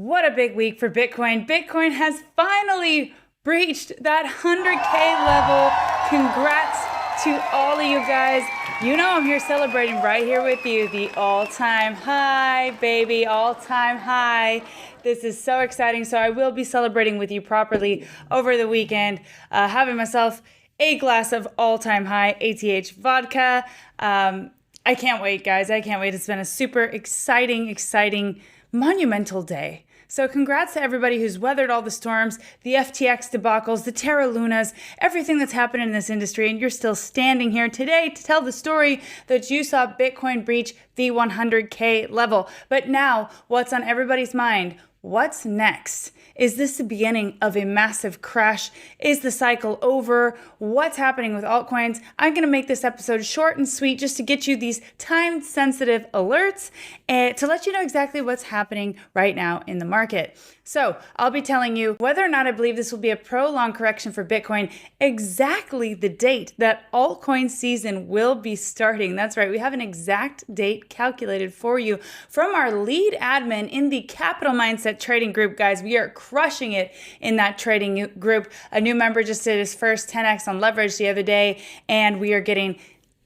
What a big week for Bitcoin. Bitcoin has finally breached that 100K level. Congrats to all of you guys. You know I'm here celebrating right here with you. The all-time high, baby, all-time high. This is so exciting. So I will be celebrating with you properly over the weekend, having myself a glass of all-time high ATH vodka. I can't wait, guys. I can't wait. It's been a super exciting, monumental day. So congrats to everybody who's weathered all the storms, the FTX debacles, the Terra Lunas, everything that's happened in this industry, and you're still standing here today to tell the story that you saw Bitcoin breach the 100K level. But now, what's on everybody's mind? What's next? Is this the beginning of a massive crash? Is the cycle over? What's happening with altcoins? I'm going to make this episode short and sweet just to get you these time-sensitive alerts and to let you know exactly what's happening right now in the market. So I'll be telling you whether or not I believe this will be a prolonged correction for Bitcoin, exactly the date that altcoin season will be starting. That's right. We have an exact date calculated for you from our lead admin in the Capital Mindset trading group. Guys, we are crushing it in that trading group. A new member just did his first 10x on leverage the other day, and we are getting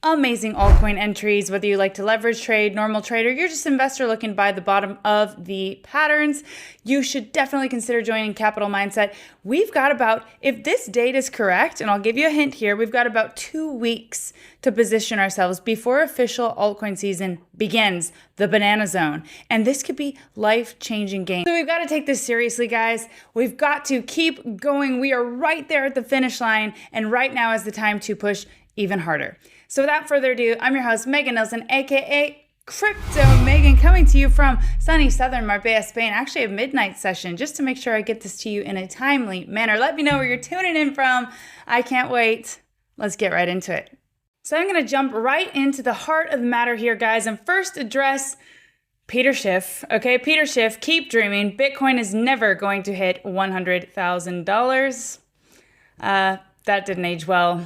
amazing altcoin entries, whether you like to leverage trade, normal trade, or you're just an investor looking to buy the bottom of the patterns. You should definitely consider joining Capital Mindset. We've got about, if this date is correct, and I'll give you a hint here, we've got about 2 weeks to position ourselves before official altcoin season begins, the banana zone. And this could be life-changing gains. So we've got to take this seriously, guys. We've got to keep going. We are right there at the finish line, and right now is the time to push even harder. So without further ado, I'm your host, Megan Nelson, aka Crypto Megan, coming to you from sunny southern Marbella, Spain. Actually, a midnight session, just to make sure I get this to you in a timely manner. Let me know where you're tuning in from. I can't wait. Let's get right into it. So I'm going to jump right into the heart of the matter here, guys, and first address Peter Schiff. Okay, Peter Schiff, keep dreaming. Bitcoin is never going to hit $100,000. That didn't age well.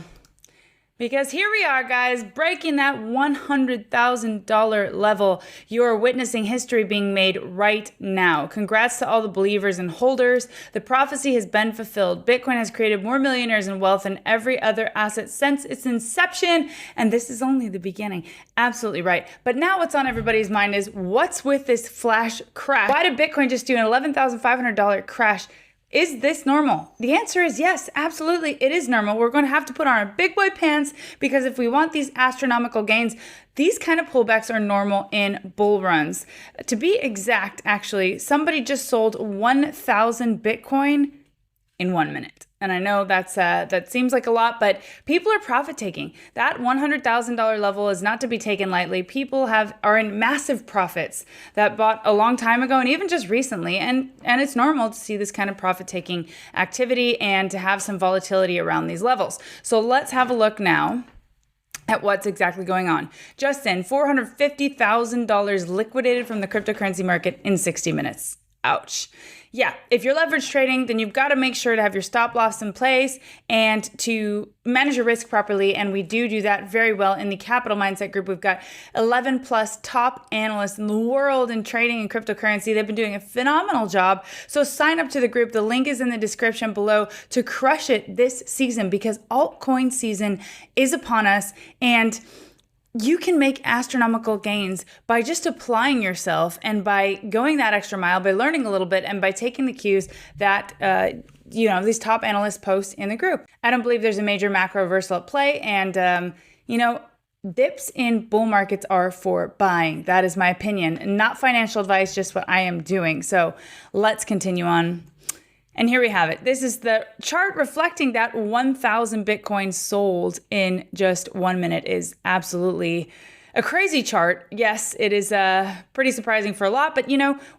Because here we are, guys, breaking that $100,000 level. You are witnessing history being made right now. Congrats to all the believers and holders. The prophecy has been fulfilled. Bitcoin has created more millionaires in wealth than every other asset since its inception. And this is only the beginning. Absolutely right. But now what's on everybody's mind is, what's with this flash crash? Why did Bitcoin just do an $11,500 crash? Is this normal? The answer is yes, absolutely. It is normal. We're going to have to put on our big boy pants, because if we want these astronomical gains, these kind of pullbacks are normal in bull runs. To be exact, actually, somebody just sold 1,000 Bitcoin in 1 minute. And I know that seems like a lot, but people are profit taking. That $100,000 level is not to be taken lightly. People are in massive profits that bought a long time ago and even just recently. And it's normal to see this kind of profit taking activity and to have some volatility around these levels. So let's have a look now at what's exactly going on. Just in, $450,000 liquidated from the cryptocurrency market in 60 minutes. Ouch. Yeah, if you're leverage trading, then you've got to make sure to have your stop loss in place and to manage your risk properly. And we do that very well in the Capital Mindset group. We've got 11 plus top analysts in the world in trading and cryptocurrency. They've been doing a phenomenal job. So sign up to the group. The link is in the description below to crush it this season, because altcoin season is upon us. And you can make astronomical gains by just applying yourself and by going that extra mile, by learning a little bit, and by taking the cues that these top analysts post in the group. I don't believe there's a major macro reversal at play, and dips in bull markets are for buying. That is my opinion, not financial advice, just what I am doing. So let's continue on. And here we have it. This is the chart reflecting that 1,000 Bitcoin sold in just 1 minute. Is absolutely a crazy chart. Yes, it is pretty surprising for a lot, but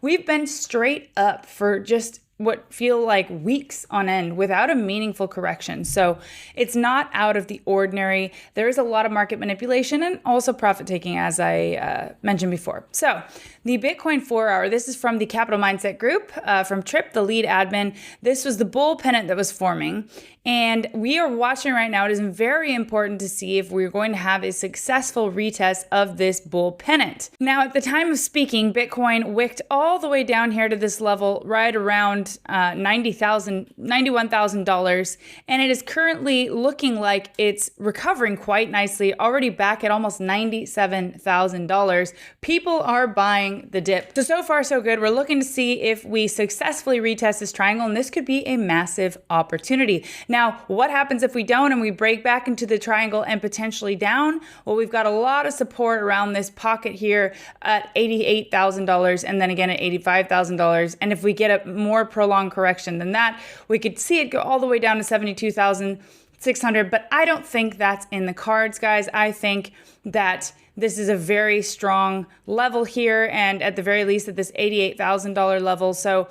we've been straight up for just what feel like weeks on end without a meaningful correction. So it's not out of the ordinary. There is a lot of market manipulation and also profit taking, as I mentioned before. So the Bitcoin 4-hour, this is from the Capital Mindset Group, from Trip, the lead admin. This was the bull pennant that was forming. And we are watching right now. It is very important to see if we're going to have a successful retest of this bull pennant. Now, at the time of speaking, Bitcoin wicked all the way down here to this level, right around $91,000. And it is currently looking like it's recovering quite nicely, already back at almost $97,000. People are buying the dip. So far, so good. We're looking to see if we successfully retest this triangle, and this could be a massive opportunity. Now, what happens if we don't and we break back into the triangle and potentially down? Well, we've got a lot of support around this pocket here at $88,000 and then again at $85,000. And if we get a more prolonged correction than that, we could see it go all the way down to $72,600. But I don't think that's in the cards, guys. I think that this is a very strong level here, and at the very least at this $88,000 level. So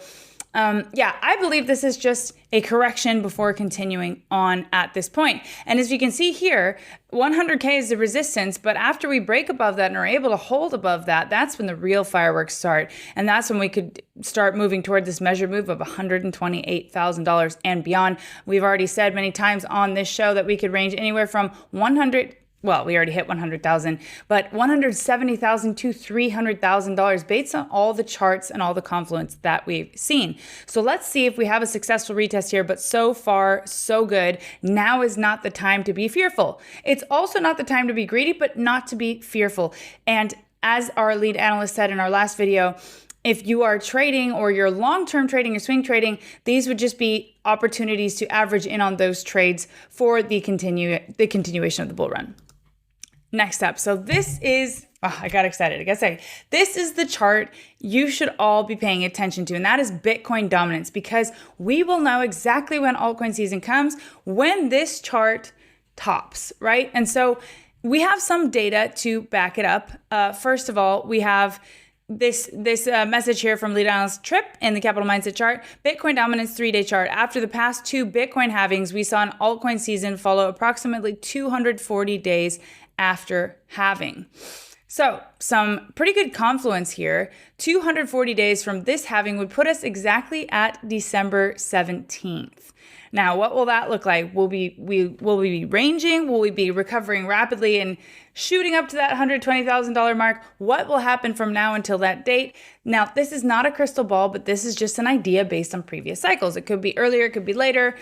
yeah, I believe this is just a correction before continuing on at this point. And as you can see here, 100K is the resistance, but after we break above that and are able to hold above that, that's when the real fireworks start. And that's when we could start moving toward this measured move of $128,000 and beyond. We've already said many times on this show that we could range anywhere from well, we already hit 100,000, but $170,000 to $300,000 based on all the charts and all the confluence that we've seen. So let's see if we have a successful retest here, but so far, so good. Now is not the time to be fearful. It's also not the time to be greedy, but not to be fearful. And as our lead analyst said in our last video, if you are trading or you're long-term trading or swing trading, these would just be opportunities to average in on those trades for the continuation of the bull run. Next up, so this is, I got excited. I gotta say, this is the chart you should all be paying attention to, and that is Bitcoin dominance, because we will know exactly when altcoin season comes, when this chart tops, right? And so we have some data to back it up. First of all, we have this message here from lead analyst Trip in the Capital Mindset chart. Bitcoin dominance 3-day chart. After the past 2 Bitcoin halvings, we saw an altcoin season follow approximately 240 days after halving. So some pretty good confluence here. 240 days from this halving would put us exactly at December 17th. Now, what will that look like? Will we be ranging? Will we be recovering rapidly and shooting up to that $120,000 mark? What will happen from now until that date? Now, this is not a crystal ball, but this is just an idea based on previous cycles. It could be earlier, it could be later,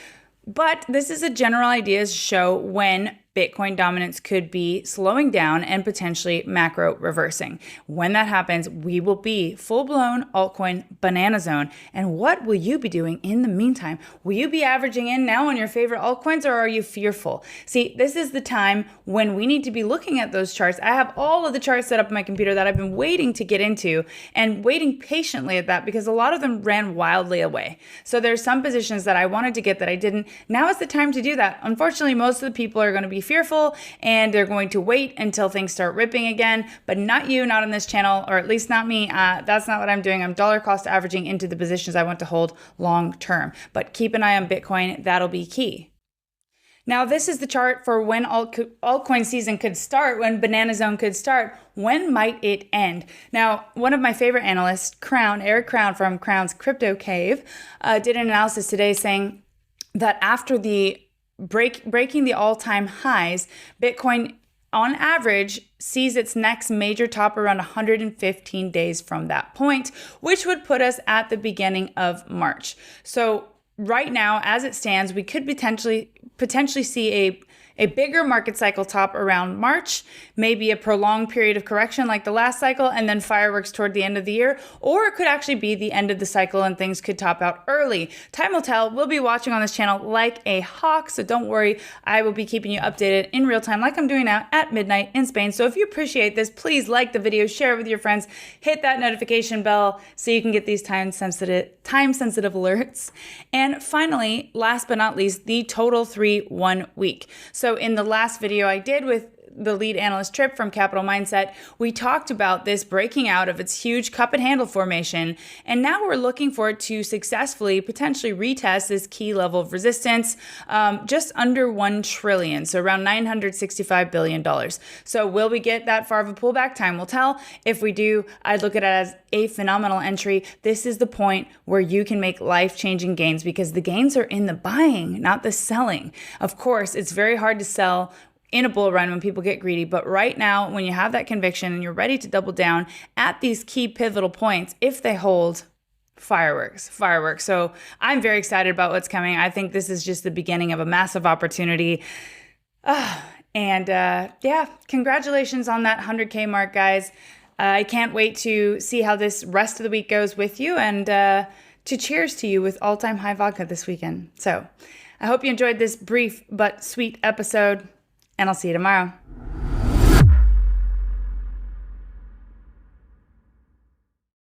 but this is a general idea to show when Bitcoin dominance could be slowing down and potentially macro reversing. When that happens, we will be full-blown altcoin banana zone. And what will you be doing in the meantime? Will you be averaging in now on your favorite altcoins, or are you fearful? See, this is the time when we need to be looking at those charts. I have all of the charts set up on my computer that I've been waiting to get into and waiting patiently at that because a lot of them ran wildly away. So there's some positions that I wanted to get that I didn't. Now is the time to do that. Unfortunately, most of the people are going to be fearful and they're going to wait until things start ripping again, but not you, not on this channel, or at least not me. That's not what I'm doing. I'm dollar cost averaging into the positions I want to hold long term, but keep an eye on Bitcoin. That'll be key. Now, this is the chart for when altcoin season could start, when Banana Zone could start. When might it end? Now, one of my favorite analysts, Eric Crown from Crown's Crypto Cave, did an analysis today saying that after the breaking the all-time highs, Bitcoin on average sees its next major top around 115 days from that point, which would put us at the beginning of March. So right now, as it stands, we could potentially see a bigger market cycle top around March, maybe a prolonged period of correction like the last cycle, and then fireworks toward the end of the year, or it could actually be the end of the cycle and things could top out early. Time will tell. We'll be watching on this channel like a hawk, so don't worry. I will be keeping you updated in real time like I'm doing now at midnight in Spain. So if you appreciate this, please like the video, share it with your friends, hit that notification bell so you can get these time-sensitive alerts. And finally, last but not least, the total 3-1 week. So in the last video I did with the lead analyst Trip from Capital Mindset, we talked about this breaking out of its huge cup and handle formation. And now we're looking for it to successfully potentially retest this key level of resistance, just under 1 trillion. So around $965 billion. So will we get that far of a pullback? Time will tell. If we do, I'd look at it as a phenomenal entry. This is the point where you can make life-changing gains because the gains are in the buying, not the selling. Of course, it's very hard to sell in a bull run when people get greedy. But right now, when you have that conviction and you're ready to double down at these key pivotal points, if they hold, fireworks. So I'm very excited about what's coming. I think this is just the beginning of a massive opportunity. Congratulations on that 100K mark, guys. I can't wait to see how this rest of the week goes with you and to cheers to you with all-time high vodka this weekend. So I hope you enjoyed this brief but sweet episode, and I'll see you tomorrow.